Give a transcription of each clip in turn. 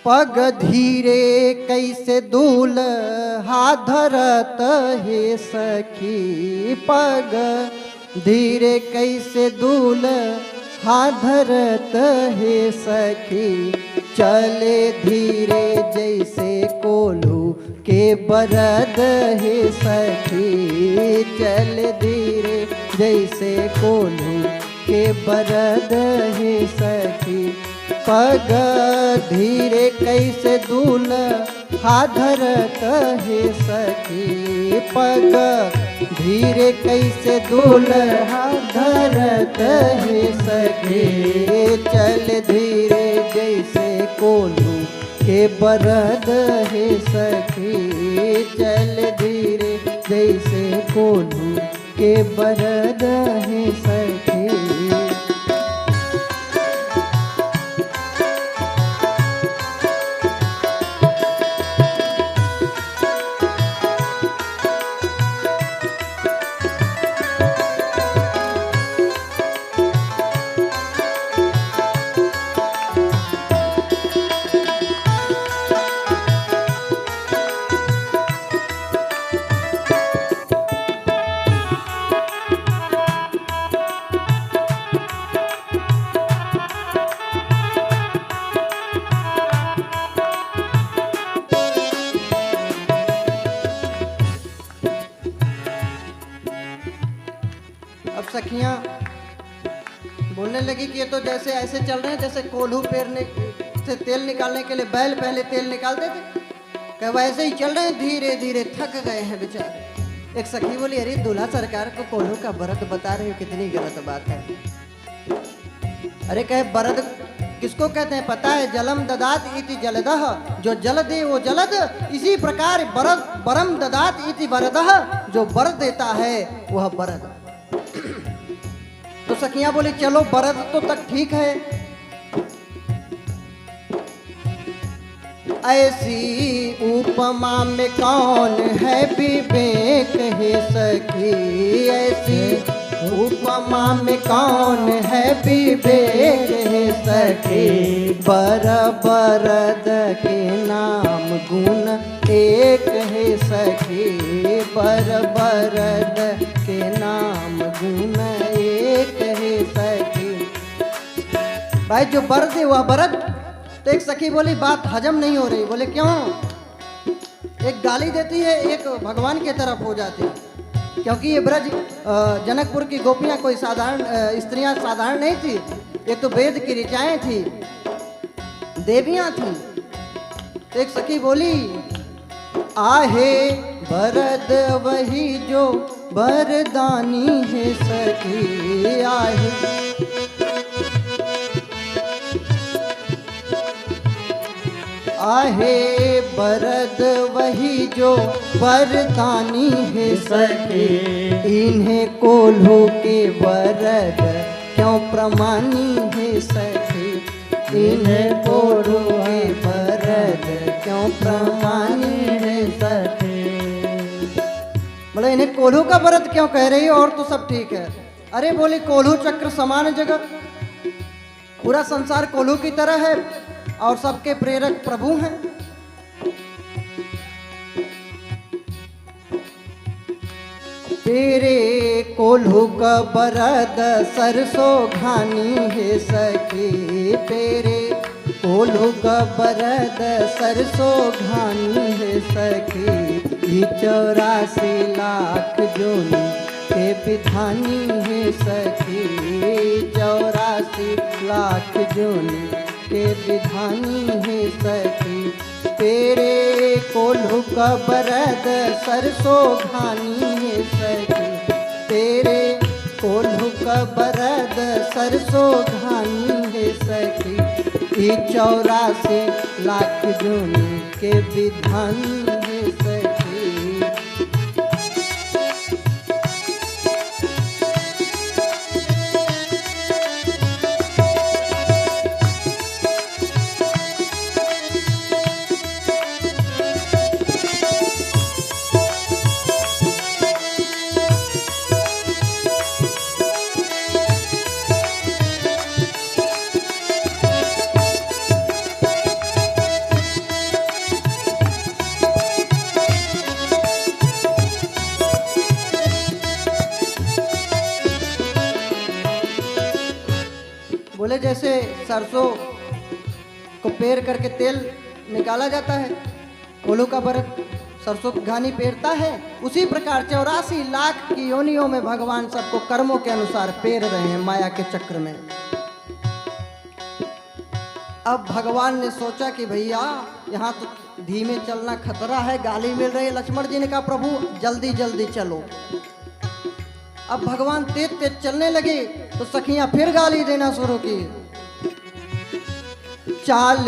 पग धीरे कैसे दूल्हा धरत हे सखी, पग धीरे कैसे दूल्हा धरत हे सखी। चले धीरे जैसे कोल्हू के बरद हे सखी, चल धीरे जैसे कोल्हू के बरद हे सखी। पग धीरे कैसे दूल्हा धरत हे सखी, पग धीरे कैसे दूल्हा धरत हे सखी। चल धीरे जैसे कोल्हू के बरद हे सखी, चल धीरे जैसे कोल्हू के बरद हे सखी। अब सखियां बोलने लगी कि ये तो जैसे ऐसे चल रहे हैं जैसे कोल्हू पेरने से तेल निकालने के लिए बैल पहले तेल निकालते थे, क्या वैसे ही चल रहे हैं, धीरे धीरे थक गए हैं बेचारे। एक सखी बोली, अरे दूल्हा सरकार को कोल्हू का बरद बता रहे हो, कितनी गलत बात है। अरे कहे बरद किसको कहते हैं पता है? जलम ददात इति जलदह, जो जल दे वो जलद, इसी प्रकार बरद बरम ददात इति बरदह, जो बरद देता है वह बरद। तो सखियां बोली चलो बरद तो तक ठीक है, ऐसी उपमा में कौन है विवेक है सखी, ऐसी उपमा में कौन है विवेक है सखी। बर बरद के नाम गुण एक है सखी, बर बरद के नाम गुण एक है सखी। भाई जो बरद है वह बरद। तो एक सखी बोली बात हजम नहीं हो रही। बोले क्यों? एक गाली देती है, एक भगवान की तरफ हो जाती है। क्योंकि ये ब्रज जनकपुर की गोपियां कोई साधारण स्त्रियां साधारण नहीं थी, ये तो वेद की ऋचाएं थी, देवियां थी। तो एक सखी बोली, आहे बरद वही जो बरदानी है सखी, आहे आहे बरद वही जो बरदानी है सखी। इन्हें कोल्हू के बरद क्यों प्रमानी है सखी, इन्हें कोल्हू के बरद क्यों प्रमानी है सखी। बोले इन्हें कोल्हू का बरद क्यों कह रही हो, और तो सब ठीक है। अरे बोली कोल्हू चक्र समान जगत, पूरा संसार कोल्हू की तरह है और सबके प्रेरक प्रभु हैं। तेरे कोल्हू का बरद सरसों घानी है सखी, तेरे कोल्हू का बरद सरसों घानी है सखी। 84 लाख जोनी के विधानी है सखी, 84 लाख जोनी के विधानी है सखी। तेरे कोल्हू का बरद सरसों घानी है सखी, तेरे कोल्हू का बरद सरसों घानी है सखी। 84 लाख जोनी के विधानी है सखी। बोले जैसे सरसों को पेर करके तेल निकाला जाता है, कोल्हू का व्रत सरसों की घानी पेरता है, उसी प्रकार 84 लाख की योनियों में भगवान सबको कर्मों के अनुसार पेर रहे हैं माया के चक्र में। अब भगवान ने सोचा कि भैया यहाँ तो धीमे चलना खतरा है, गाली मिल रही है। लक्ष्मण जी ने कहा प्रभु जल्दी जल्दी चलो। अब भगवान तेज तेज चलने लगे तो सखियां फिर गाली देना शुरू की। चाल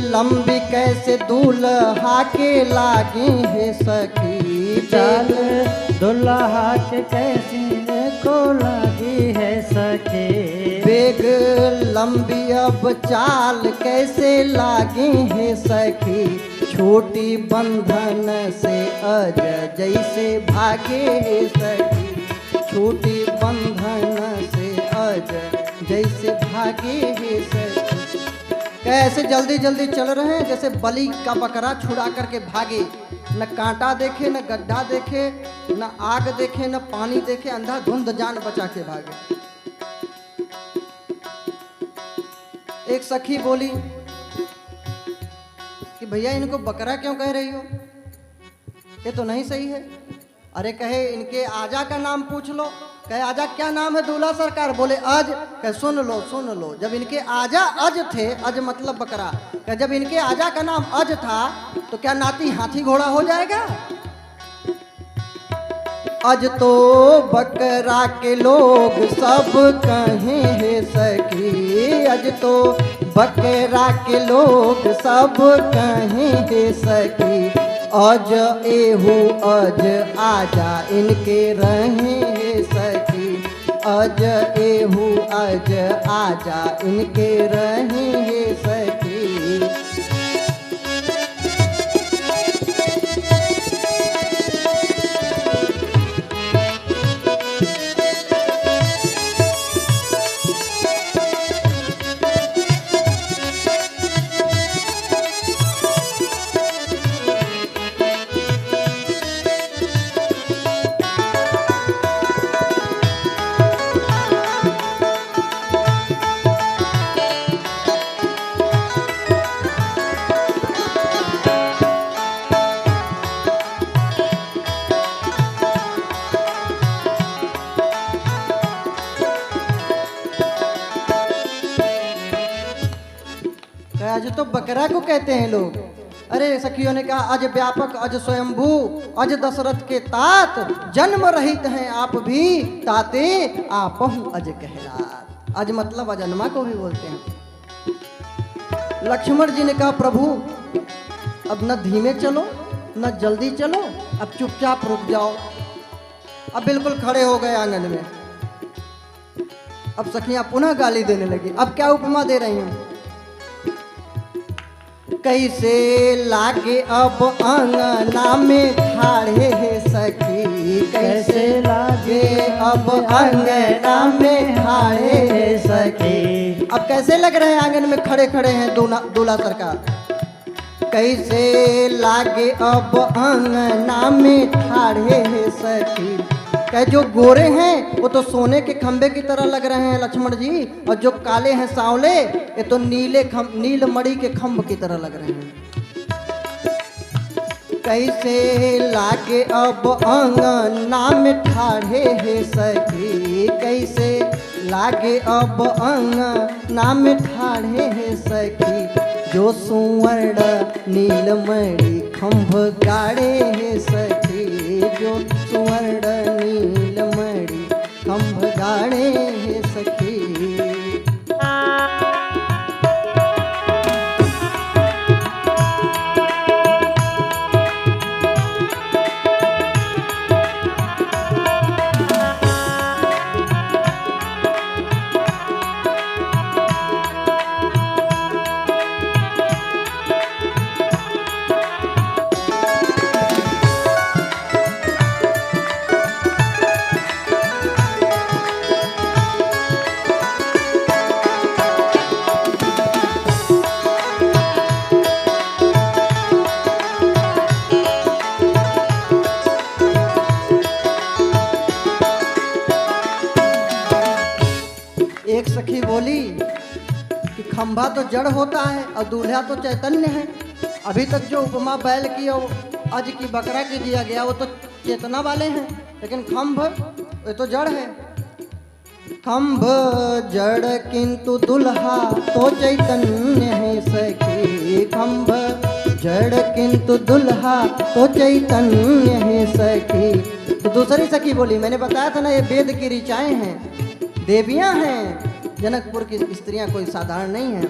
लंबी कैसे दूल्हा के लागी है सखी, चाल दुल्हा के कैसी को लगी है सखी। बेग लंबी अब चाल कैसे लागी है सखी, छोटी बंधन से अज जैसे भागे है सखी, छोटी बंधन से अज जैसे भागे है सखी। कैसे जल्दी जल्दी चल रहे हैं जैसे बलि का बकरा छुड़ा करके भागे, न कांटा देखे न गड्ढा देखे न आग देखे न पानी देखे, अंधाधुंध जान बचा के भागे। एक सखी बोली कि भैया इनको बकरा क्यों कह रही हो, ये तो नहीं सही है। अरे कहे इनके आजा का नाम पूछ लो। कहे आजा क्या नाम है दूल्हा सरकार? बोले अज। कहे सुन लो, जब इनके आजा अज थे, अज मतलब बकरा, कहे जब इनके आजा का नाम अज था तो क्या नाती हाथी घोड़ा हो जाएगा? अज तो बकरा के लोग सब कहे है सखी, अज तो बकरा के लोग सब कहे है सखी, अज एहू अज आजा इनके रहे है सखी, अज एहू अज आजा इनके रहे है सखी। आज तो बकरा को कहते हैं लोग। अरे सखियों ने कहा अज व्यापक अज स्वयंभू अज दशरथ के तात, जन्म रहित हैं आप भी ताते आपहु अज कहलात। अज मतलब अजन्मा को भी बोलते हैं। लक्ष्मण जी ने कहा प्रभु अब न धीमे चलो न जल्दी चलो, अब चुपचाप रुक जाओ। अब बिल्कुल खड़े हो गए आंगन में। अब सखियां पुनः गाली देने लगी। अब क्या उपमा दे रही हूं? कैसे लागे अब अंगना में ठाड़े है सखी, कैसे लागे अब अंगना में ठाड़े है सखी। अब कैसे लग रहे हैं आंगन में खड़े खड़े हैं दूल्हा सरकार। कैसे लागे अब अंगना में ठाड़े है सखी, कहे जो गोरे हैं वो तो सोने के खंबे की तरह लग रहे हैं लक्ष्मण जी, और जो काले हैं सांवले ये तो नील मणि के खंभ की तरह लग रहे हैं। कैसे लागे अब अंगना में ठाड़े है सखी, कैसे लागे अब अंगना में ठाड़े है सखी, जो सुवर्ण नीलमणि खंभ गाड़े है सखी, जो सुवर्ण नीलमणि खंभ गाड़े है सखी। एक सखी बोली खंभा तो जड़ होता है और दूल्हा तो चैतन्य है। अभी तक जो उपमा बैल की और आज की बकरा की दिया गया वो तो चेतना वाले हैं, लेकिन खंभ ये तो जड़ है। खंभ जड़ किंतु दुल्हा तो चैतन्य है सखी, खंभ जड़ किंतु दुल्हा तो चैतन्य है सखी। तो दूसरी सखी बोली, मैंने बताया था ना ये वेद की ऋचाएं हैं, देवियां हैं, जनकपुर की स्त्रियां कोई साधारण नहीं है।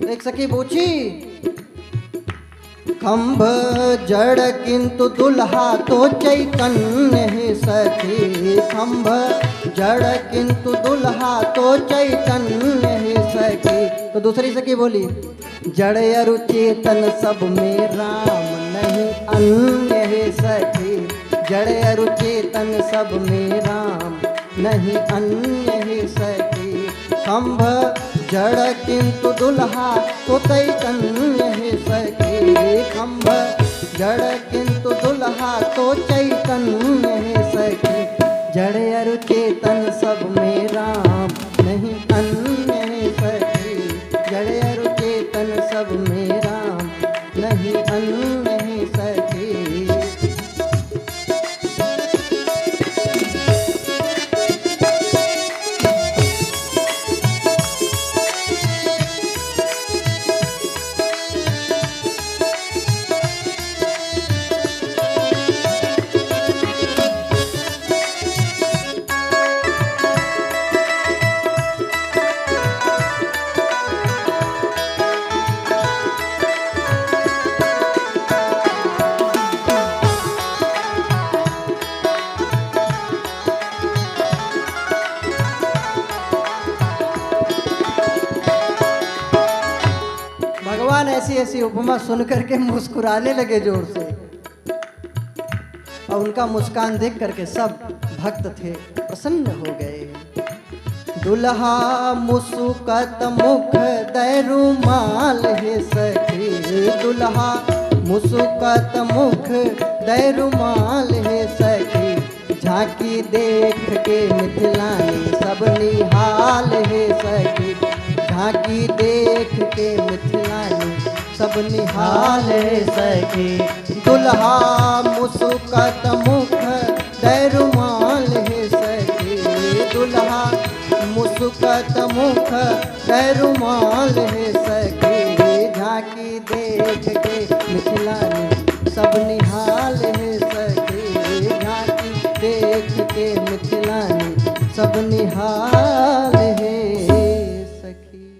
तो एक सखी पूछी, खंभ जड़ किंतु दुल्हा तो चैतन्य है सखी, खंभ जड़ किंतु दुल्हा तो चैतन्य है सखी। तो दूसरी सखी बोली, जड़ अरु चेतन सब में राम नहीं अन्य है सखी, जड़ अरु चेतन सब में राम नहीं अन्य है सखी। खंभ जड़ किंतु दुल्हा तो चैतन्य है सखी, खंभ जड़ किंतु दुल्हा तो चैतन्य है सखी। जड़ अरु चेतन सब में राम नहीं अन्य है सखी, जड़ अरु चेतन सब में राम नहीं अन्य है सखी। भगवान ऐसी ऐसी उपमा सुन करके मुस्कुराने लगे जोर से, और उनका मुस्कान देख करके सब भक्त थे प्रसन्न हो गए। दुल्हा मुस्कुत मुख दै रुमाल है सखी, दुल्हा मुस्कुत मुख दै रुमाल है सखी। झांकी देख के मिथिलानी सब निहाल है सखी, झांकी देख के मिथिलानी सब निहाल है सखी। दुल्हा मुस्कुत मुख दै रुमाल है सखी, दुल्हा मुस्कुत मुख दै रुमाल है सखी। झांकी देख के मिथिलानी सब निहाल है सखी, झांकी देख के मिथिलानी सब निहाल है सखी।